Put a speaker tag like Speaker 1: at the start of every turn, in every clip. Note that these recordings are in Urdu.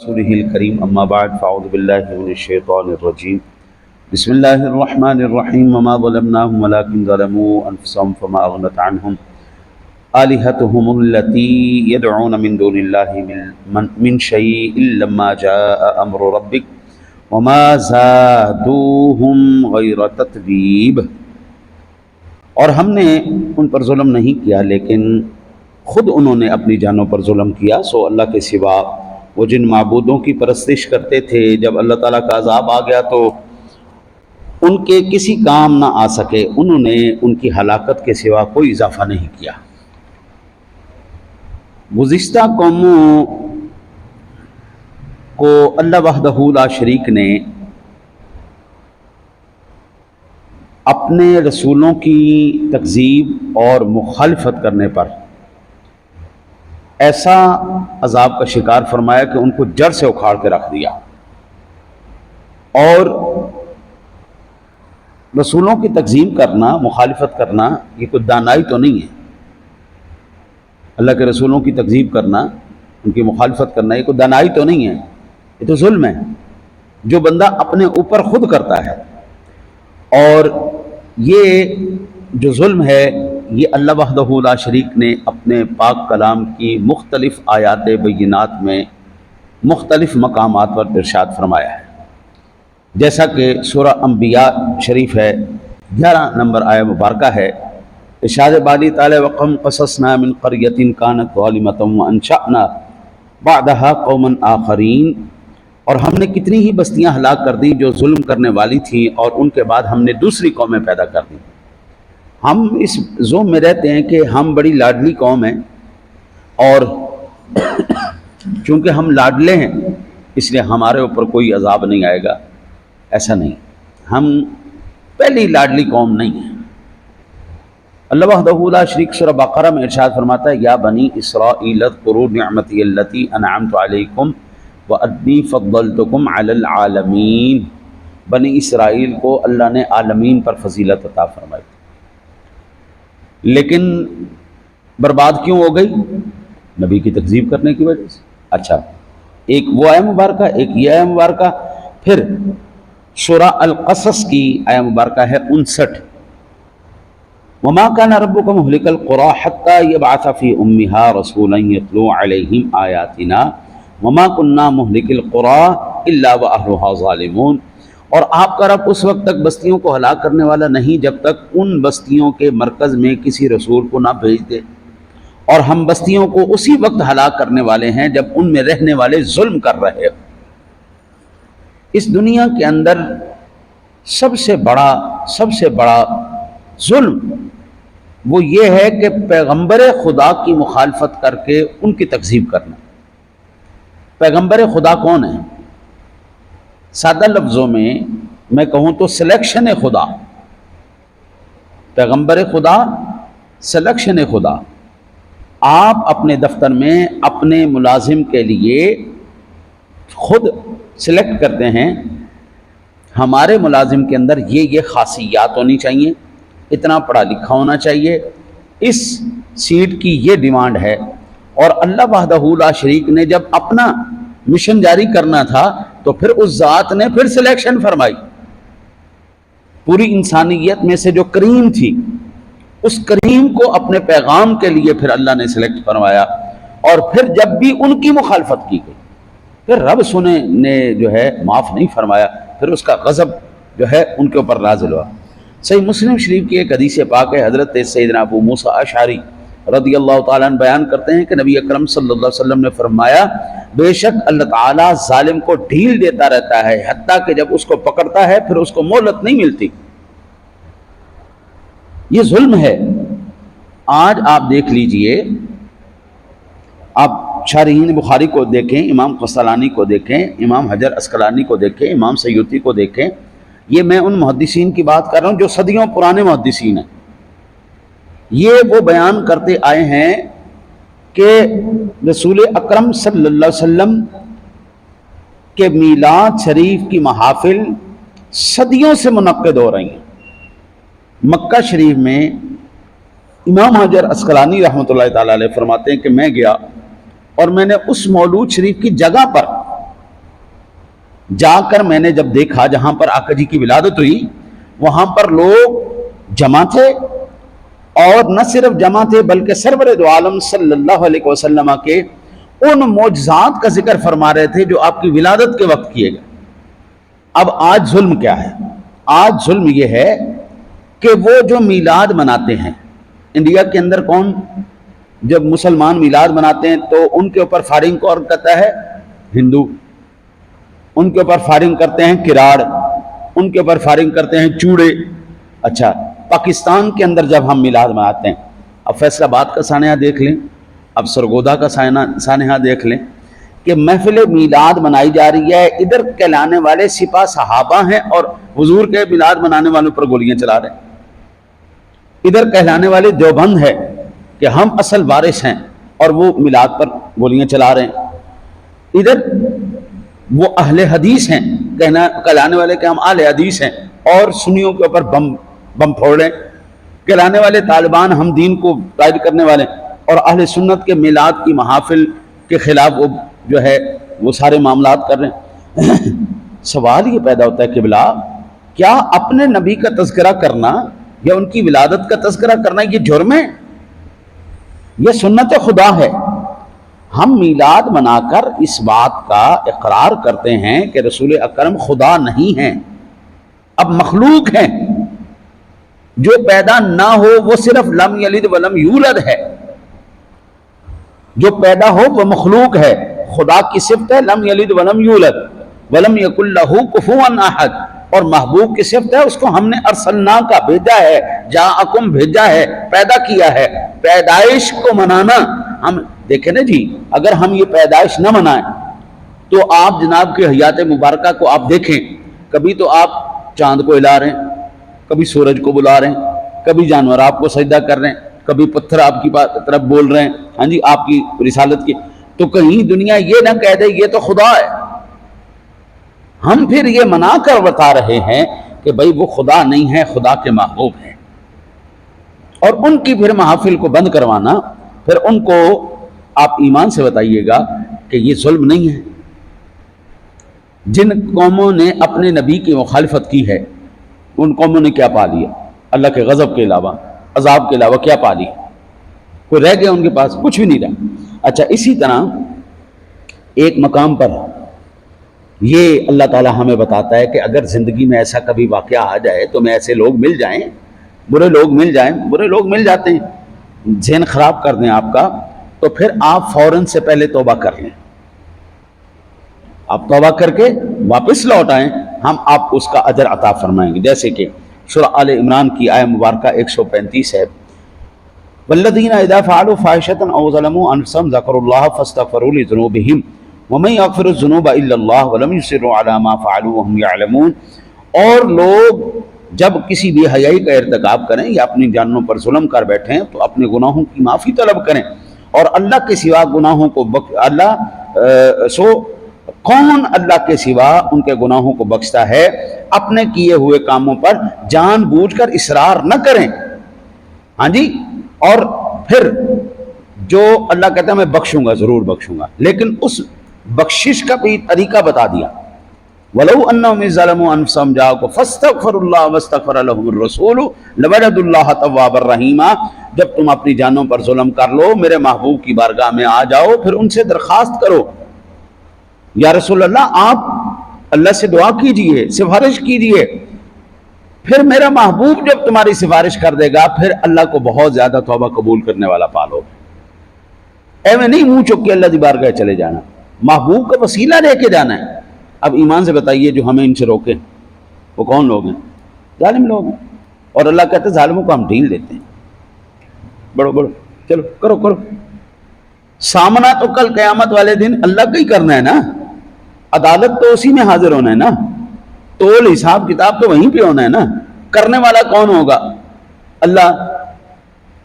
Speaker 1: رسوله الكريم اما بعد فاعوذ بالله من الشيطان الرجيم بسم الله الرحمن الرحيم وما ظلمناهم ولكن ظلموا انفسهم فما اغنت عنهم آلهتهم التي يدعون من دون الله من شيء لما جاء امر ربك وما زادوهم غير تتبيب۔ اور ہم نے ان پر ظلم نہیں کیا لیکن خود انہوں نے اپنی جانوں پر ظلم کیا، سو اللہ کے سوا وہ جن معبودوں کی پرستش کرتے تھے جب اللہ تعالیٰ کا عذاب آ گیا تو ان کے کسی کام نہ آ سکے، انہوں نے ان کی ہلاکت کے سوا کوئی اضافہ نہیں کیا۔ گزشتہ قوموں کو اللہ وحدہ لا شریک نے اپنے رسولوں کی تکذیب اور مخالفت کرنے پر ایسا عذاب کا شکار فرمایا کہ ان کو جڑ سے اکھاڑ کے رکھ دیا۔ اور رسولوں کی تکذیب کرنا، مخالفت کرنا، یہ کوئی دانائی تو نہیں ہے۔ اللہ کے رسولوں کی تکذیب کرنا، ان کی مخالفت کرنا، یہ کوئی دانائی تو نہیں ہے، یہ تو ظلم ہے جو بندہ اپنے اوپر خود کرتا ہے۔ اور یہ جو ظلم ہے یہ اللہ وحدہ لا شریک نے اپنے پاک کلام کی مختلف آیات بینات میں مختلف مقامات پر ارشاد فرمایا ہے، جیسا کہ سورہ انبیاء شریف ہے 11 نمبر آیہ مبارکہ ہے، ارشاد باری تعالی وَقَمْ قَصَصْنَا مِنْ قَرْيَةٍ كَانَتْ ظَالِمَةً وَأَنشَأْنَا بَعْدَهَا قَوْمًا آخَرِينَ، اور ہم نے کتنی ہی بستیاں ہلاک کر دی جو ظلم کرنے والی تھیں اور ان کے بعد ہم نے دوسری قومیں پیدا کر دی۔ ہم اس زوم میں رہتے ہیں کہ ہم بڑی لاڈلی قوم ہیں اور چونکہ ہم لاڈلے ہیں اس لیے ہمارے اوپر کوئی عذاب نہیں آئے گا، ایسا نہیں، ہم پہلی لاڈلی قوم نہیں ہیں۔ اللہ وحدہ لا شریک سورہ بقرہ میں ارشاد فرماتا ہے یا بنی اسرائیل اذکروا نعمتی التی انعمت علیکم وانی فضلتکم علی العالمین، بنی اسرائیل کو اللہ نے عالمین پر فضیلت عطا فرمائی، لیکن برباد کیوں ہو گئی؟ نبی کی تکذیب کرنے کی وجہ سے۔ اچھا، ایک وہ آیہ مبارکہ، ایک یہ آیہ مبارکہ، پھر سورہ القصص کی آیہ مبارکہ ہے 59 وَمَا كَانَ رَبُّكَ مُهْلِكَ الْقُرَىٰ حَتَّىٰ يَبْعَثَ فِي أُمِّهَا رَسُولًا يَتْلُو عَلَيْهِمْ آيَاتِنَا وَمَا كُنَّا مُهْلِكِ الْقُرَىٰ إِلَّا وَأَهْلُهَا ظَالِمُونَ، اور آپ کا رب اس وقت تک بستیوں کو ہلاک کرنے والا نہیں جب تک ان بستیوں کے مرکز میں کسی رسول کو نہ بھیج دے، اور ہم بستیوں کو اسی وقت ہلاک کرنے والے ہیں جب ان میں رہنے والے ظلم کر رہے ہو۔ اس دنیا کے اندر سب سے بڑا ظلم وہ یہ ہے کہ پیغمبر خدا کی مخالفت کر کے ان کی تکذیب کرنا۔ پیغمبر خدا کون ہے؟ سادہ لفظوں میں کہوں تو سلیکشن خدا، پیغمبر خدا سلیکشن خدا۔ آپ اپنے دفتر میں اپنے ملازم کے لیے خود سلیکٹ کرتے ہیں ہمارے ملازم کے اندر یہ خاصیات ہونی چاہیے، اتنا پڑھا لکھا ہونا چاہیے، اس سیٹ کی یہ ڈیمانڈ ہے۔ اور اللہ وحدہ لا شریک نے جب اپنا مشن جاری کرنا تھا تو پھر اس ذات نے پھر سلیکشن فرمائی، پوری انسانیت میں سے جو کریم تھی اس کریم کو اپنے پیغام کے لیے پھر اللہ نے سلیکٹ فرمایا، اور پھر جب بھی ان کی مخالفت کی گئی پھر رب سنے نے جو ہے معاف نہیں فرمایا، پھر اس کا غضب جو ہے ان کے اوپر نازل ہوا۔ صحیح مسلم شریف کی ایک حدیث پاک ہے، حضرت سیدنا ابو موسیٰ اشعری رضی اللہ تعالیٰ عنہ بیان کرتے ہیں کہ نبی اکرم صلی اللہ علیہ وسلم نے فرمایا بے شک اللہ تعالیٰ ظالم کو ڈھیل دیتا رہتا ہے حتیٰ کہ جب اس کو پکڑتا ہے پھر اس کو مہلت نہیں ملتی۔ یہ ظلم ہے۔ آج آپ دیکھ لیجئے، آپ شارحین بخاری کو دیکھیں، امام قسطلانی کو دیکھیں، امام حجر عسقلانی کو دیکھیں، امام سیوطی کو دیکھیں، یہ میں ان محدثین کی بات کر رہا ہوں جو صدیوں پرانے محدثین ہیں، یہ وہ بیان کرتے آئے ہیں کہ رسول اکرم صلی اللہ علیہ وسلم کے میلاد شریف کی محافل صدیوں سے منعقد ہو رہی ہیں۔ مکہ شریف میں امام حجر عسقلانی رحمۃ اللہ تعالی علیہ فرماتے ہیں کہ میں گیا اور میں نے اس مولود شریف کی جگہ پر جا کر میں نے جب دیکھا جہاں پر آقا جی کی ولادت ہوئی وہاں پر لوگ جمع تھے، اور نہ صرف جمع تھے بلکہ سرور دو عالم صلی اللہ علیہ وسلم کے ان معجزات کا ذکر فرما رہے تھے جو آپ کی ولادت کے وقت کیے گئے۔ اب آج ظلم کیا ہے؟ آج ظلم یہ ہے کہ وہ جو میلاد مناتے ہیں، انڈیا کے اندر کون جب مسلمان میلاد مناتے ہیں تو ان کے اوپر فائرنگ کون کرتا ہے؟ ہندو۔ ان کے اوپر فائرنگ کرتے ہیں کراڑ، ان کے اوپر فائرنگ کرتے ہیں چوڑے۔ اچھا، پاکستان کے اندر جب ہم میلاد مناتے ہیں، اب فیصل آباد کا سانحہ دیکھ لیں، اب سرگودا کا سانحہ دیکھ لیں کہ محفل میلاد منائی جا رہی ہے، ادھر کہلانے والے سپاہ صحابہ ہیں اور حضور کے میلاد منانے والوں پر گولیاں چلا رہے ہیں۔ ادھر کہلانے والے دیوبند ہے کہ ہم اصل وارث ہیں اور وہ میلاد پر گولیاں چلا رہے ہیں۔ ادھر وہ اہل حدیث ہیں، کہلانے والے کہ ہم اہل حدیث ہیں اور سنیوں کے اوپر بم پھوڑ رہے ہیں۔ کہلانے والے طالبان ہم دین کو قائد کرنے والے اور اہل سنت کے میلاد کی محافل کے خلاف وہ جو ہے وہ سارے معاملات کر رہے ہیں۔ سوال یہ پیدا ہوتا ہے کہ بلا کیا اپنے نبی کا تذکرہ کرنا یا ان کی ولادت کا تذکرہ کرنا یہ جرم ہے؟ یہ سنت خدا ہے۔ ہم میلاد منا کر اس بات کا اقرار کرتے ہیں کہ رسول اکرم خدا نہیں ہیں، اب مخلوق ہیں۔ جو پیدا نہ ہو وہ صرف لم یلد ولم یولد ہے، جو پیدا ہو وہ مخلوق ہے۔ خدا کی صفت ہے لم یلد ولم یولد ولم یکن لہ کفوا احد، اور محبوب کی صفت ہے اس کو ہم نے ارسلنا کا بھیجا ہے، جاءکم بھیجا ہے، پیدا کیا ہے۔ پیدائش کو منانا، ہم دیکھیں نا جی، اگر ہم یہ پیدائش نہ منائیں تو آپ جناب کی حیات مبارکہ کو آپ دیکھیں، کبھی تو آپ چاند کو ہلا رہے ہیں، کبھی سورج کو بلا رہے ہیں، کبھی جانور آپ کو سجدہ کر رہے ہیں، کبھی پتھر آپ کی طرف بول رہے ہیں، ہاں جی آپ کی رسالت کی، تو کہیں دنیا یہ نہ کہہ دے یہ تو خدا ہے۔ ہم پھر یہ منا کر بتا رہے ہیں کہ بھائی وہ خدا نہیں ہے، خدا کے محبوب ہیں، اور ان کی پھر محافل کو بند کروانا، پھر ان کو آپ ایمان سے بتائیے گا کہ یہ ظلم نہیں ہے۔ جن قوموں نے اپنے نبی کی مخالفت کی ہے ان قوموں نے کیا پا لیا؟ اللہ کے غضب کے علاوہ، عذاب کے علاوہ کیا پا لیا؟ کوئی رہ گیا ان کے پاس؟ کچھ بھی نہیں رہا۔ اچھا، اسی طرح ایک مقام پر یہ اللہ تعالیٰ ہمیں بتاتا ہے کہ اگر زندگی میں ایسا کبھی واقعہ آ جائے تو میں ایسے لوگ مل جائیں، برے لوگ مل جائیں، برے لوگ مل جاتے ہیں، ذہن خراب کر دیں آپ کا، تو پھر آپ فوراً سے پہلے توبہ کر لیں۔ آپ توبہ کر کے واپس لوٹ آئیں، ہم آپ کو اس کا اجر عطا فرمائیں گے۔ جیسے کہ سورہ آل عمران کی آیہ مبارکہ 135 ہے، والذین اذا فعلوا فاحشۃ او ظلموا انفسهم ذکروا اللہ فاستغفروا لذنوبہم ومن یغفر الذنوب الا اللہ ولم یصروا علی ما فعلوا وهم یعلمون۔ اور لوگ جب کسی بے حیائی کا ارتکاب کریں یا اپنی جانوں پر ظلم کر بیٹھیں تو اپنے گناہوں کی معافی طلب کریں، اور اللہ کے سوا گناہوں کو کون اللہ کے سوا ان کے گناہوں کو بخشتا ہے؟ اپنے کیے ہوئے کاموں پر جان بوجھ کر اصرار نہ کریں، ہاں جی، اور پھر جو اللہ کہتا ہے میں بخشوں گا، ضرور بخشوں گا، لیکن اس بخشش کا بھی طریقہ بتا دیا۔ وَلَوْ أَنَّهُمْ إِذْ ظَلَمُوا أَنفُسَهُمْ جَاءُوكَ فَاسْتَغْفَرُوا اللَّهَ وَاسْتَغْفَرَ لَهُمُ الرَّسُولُ لَوَجَدُوا اللَّهَ تَوَّابًا رَحِيمًا۔ جب تم اپنی جانوں پر ظلم کر لو، میرے محبوب کی بارگاہ میں آ جاؤ، پھر ان سے درخواست کرو، یا رسول اللہ آپ اللہ سے دعا کیجئے، سفارش کیجئے، پھر میرا محبوب جب تمہاری سفارش کر دے گا پھر اللہ کو بہت زیادہ توبہ قبول کرنے والا پالو۔ ایویں نہیں منہ چک کے اللہ دی بارگاہ چلے جانا، محبوب کا وسیلہ لے کے جانا ہے۔ اب ایمان سے بتائیے جو ہمیں ان سے روکے وہ کون لوگ ہیں؟ ظالم لوگ ہیں، اور اللہ کہتے ہیں ظالموں کو ہم ڈھیل دیتے ہیں، بڑھو بڑھو، چلو کرو کرو۔ سامنا تو کل قیامت والے دن اللہ کا ہی کرنا ہے نا، عدالت تو اسی میں حاضر ہونا ہے نا، تول حساب کتاب تو وہیں پہ ہونا ہے نا۔ کرنے والا کون ہوگا؟ اللہ۔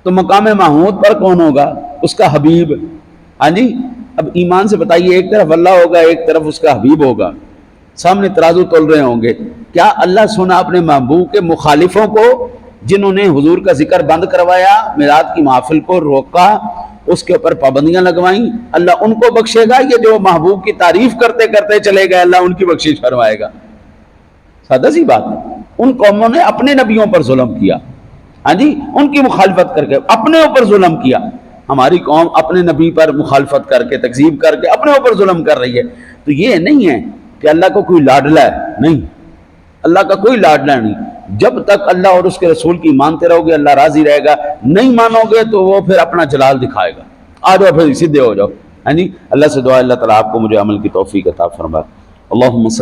Speaker 1: تو مقام محمود پر کون ہوگا؟ اس کا حبیب۔ ہاں جی، اب ایمان سے بتائیے، ایک طرف اللہ ہوگا، ایک طرف اس کا حبیب ہوگا، سامنے ترازو تول رہے ہوں گے۔ کیا اللہ سنا اپنے محبوب کے مخالفوں کو، جنہوں نے حضور کا ذکر بند کروایا، میلاد کی محافل کو روکا، اس کے اوپر پابندیاں لگوائیں، اللہ ان کو بخشے گا، یہ جو محبوب کی تعریف کرتے کرتے چلے گئے اللہ ان کی بخشش فرمائے گا۔ سادہ سی بات ہے۔ ان قوموں نے اپنے نبیوں پر ظلم کیا، ہاں جی، ان کی مخالفت کر کے اپنے اوپر ظلم کیا۔ ہماری قوم اپنے نبی پر مخالفت کر کے تکذیب کر کے اپنے اوپر ظلم کر رہی ہے۔ تو یہ نہیں ہے کہ اللہ کو کوئی لاڈلا ہے، نہیں، اللہ کا کوئی لاڈلا نہیں۔ جب تک اللہ اور اس کے رسول کی مانتے رہو گے اللہ راضی رہے گا، نہیں مانو گے تو وہ پھر اپنا جلال دکھائے گا، آ جاؤ پھر سیدھے ہو جاؤ، ہاں جی۔ اللہ سے دعا اللہ تعالیٰ آپ کو مجھے عمل کی توفیق عطا فرمائے۔ اللہم صلی